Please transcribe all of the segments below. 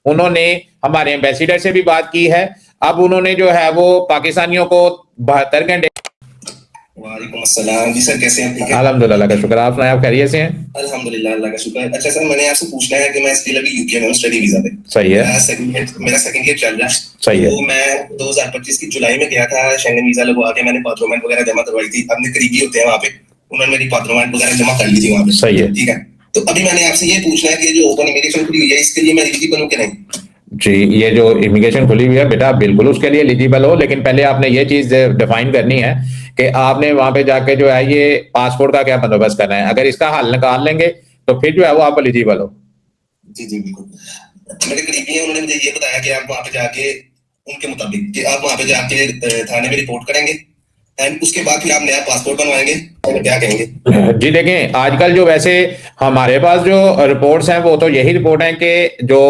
उन्होंने हमारे एम्बेसडर से भी बात की है। अब उन्होंने जो है वो पाकिस्तानियों को 72 घंटे। वालेकुम अस्सलाम जी सर, कैसे हैं? ठीक है, अल्हम्दुलिल्लाह का शुक्र। आप आप खैरियत से हैं? अल्हम्दुलिल्लाह, अल्लाह का शुक्र है। अच्छा सर, मैंने आपसे पूछना है कि मैं स्टिल अभी यूके में हूँ, स्टडी वीजा पे। सही है। मेरा सेकंड ईयर चल रहा है। सही है। तो मैं 2025 की जुलाई में गया था, शेंगन वीजा लगवा के मैंने पासपोर्ट वगैरह जमा करवाई थी। अपने करीबी होते हैं वहाँ पे, उन्होंने मेरी पासपोर्ट वगैरह जमा कर ली थी वहाँ पे। सही है। ठीक है, तो अभी मैंने आपसे ये पूछना है कि जो ओपन इमिग्रेशन खुली हुई है, इसके लिए मैं एलिजिबल हूँ कि नहीं? जी, ये जो इमिग्रेशन खुली हुई है बेटा, बिल्कुल उसके लिए एलिजिबल हो, लेकिन पहले आपने ये चीज डिफाइन करनी है कि आपने वहां पे जाके जो है ये पासपोर्ट का क्या बंदोबस्त करना है। अगर इसका हल निकाल लेंगे तो फिर जो है वो आप एलिजिबल हो। जी जी बिल्कुल। मेरे करीबी हैं, उन्होंने मुझे ये बताया कि आप वहाँ पे जाके, उनके मुताबिक कि आप वहाँ पे जाके थाने में रिपोर्ट करेंगे एंड उसके बाद फिर आप नया पासपोर्ट बनवाएंगे। और क्या कहेंगे? जी देखें, आजकल जो वैसे हमारे पास जो रिपोर्ट्स हैं वो तो यही रिपोर्ट है कि जो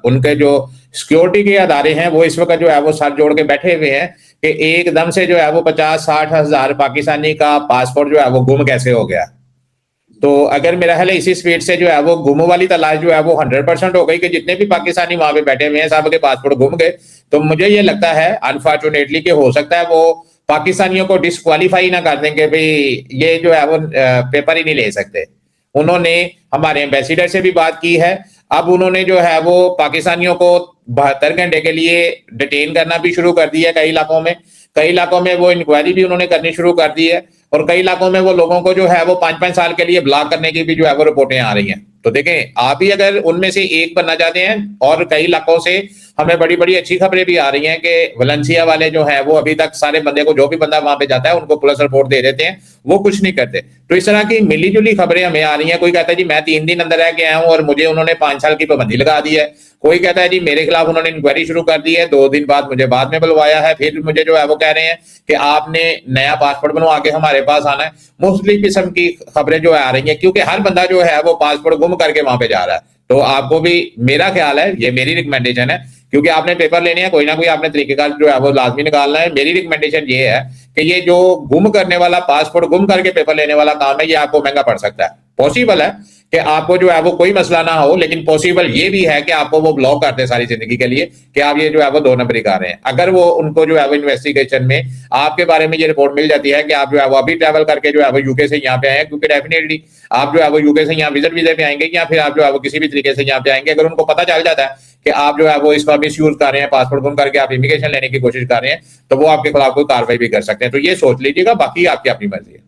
उनके जो सिक्योरिटी के अदारे हैं वो इस वक्त जो है वो सर जोड़ के बैठे हुए हैं कि एकदम से जो है वो 50-60 हजार पाकिस्तानी का पासपोर्ट जो है वो गुम कैसे हो गया। तो अगर मेरा ख्याल है इसी स्पीड से जो है वो गुम वाली तलाश जो है वो 100% हो गई कि जितने भी पाकिस्तानी वहां पे बैठे हुए हैं सब के पासपोर्ट गुम गए। तो मुझे ये लगता है अनफॉर्चुनेटली कि हो सकता है वो पाकिस्तानियों को डिस्क्वालीफाई ना कर दें कि भाई ये जो है वो पेपर ही नहीं ले सकते। उन्होंने हमारे एम्बेसडर से भी बात की है। अब उन्होंने जो है वो पाकिस्तानियों को 72 घंटे के लिए डिटेन करना भी शुरू कर दिया है कई इलाकों में। कई इलाकों में वो इंक्वायरी भी उन्होंने करनी शुरू कर दी है और कई इलाकों में वो लोगों को जो है वो 5-5 साल के लिए ब्लॉक करने की भी जो है वो रिपोर्टें आ रही हैं। तो देखें, आप ही अगर उनमें से एक बनना चाहते हैं, और कई इलाकों से हमें बड़ी बड़ी अच्छी खबरें भी आ रही हैं कि वलेंसिया वाले जो हैं वो अभी तक सारे बंदे को, जो भी बंदा वहां पे जाता है उनको पुलिस रिपोर्ट दे देते हैं, वो कुछ नहीं करते। तो इस तरह की मिली जुली खबरें हमें आ रही हैं। कोई कहता है जी मैं 3 दिन अंदर रह के आया हूं और मुझे उन्होंने 5 साल की पाबंदी लगा दी है। कोई कहता है जी मेरे खिलाफ उन्होंने इंक्वायरी शुरू कर दी है, 2 दिन बाद मुझे बाद में बुलवाया है, फिर मुझे जो है वो कह रहे हैं कि आपने नया पासपोर्ट बनवा के हमारे पास आना है। मुख्तलिफ किस्म की खबरें जो आ रही हैं, क्योंकि हर बंदा जो है वो पासपोर्ट गुम करके वहां पे जा रहा है। तो आपको भी, मेरा ख्याल है, ये मेरी रिकमेंडेशन है, क्योंकि आपने पेपर लेने हैं, कोई ना कोई आपने तरीकेकार जो है वो लाजमी निकालना है। मेरी रिकमेंडेशन ये है कि ये जो गुम करने वाला, पासपोर्ट गुम करके पेपर लेने वाला काम है, ये आपको महंगा पड़ सकता है। पॉसिबल है कि आपको जो है वो कोई मसला ना हो, लेकिन पॉसिबल ये भी है कि आपको वो ब्लॉक कर दे सारी जिंदगी के लिए कि आप ये जो है वो 2 नंबरी कर रहे हैं। अगर वो उनको जो है वो इन्वेस्टिगेशन में आपके बारे में ये रिपोर्ट मिल जाती है कि आप जो है वो अभी ट्रैवल करके जो है वो यूके से यहाँ पे आए हैं, क्योंकि डेफिनेटली आप जो है वो यूके से यहाँ विजिट वीजे पे आएंगे या फिर आप जो है वो किसी भी तरीके से यहाँ पे आएंगे, अगर उनको पता चल जाता है कि आप जो है वो इसका मिस यूज कर रहे हैं, पासपोर्ट गुम करके आप इमिग्रेशन लेने की कोशिश कर रहे हैं, तो वो आपके खिलाफ कोई कार्रवाई भी कर सकते हैं। तो ये सोच लीजिएगा, बाकी आपकी अपनी मर्जी है।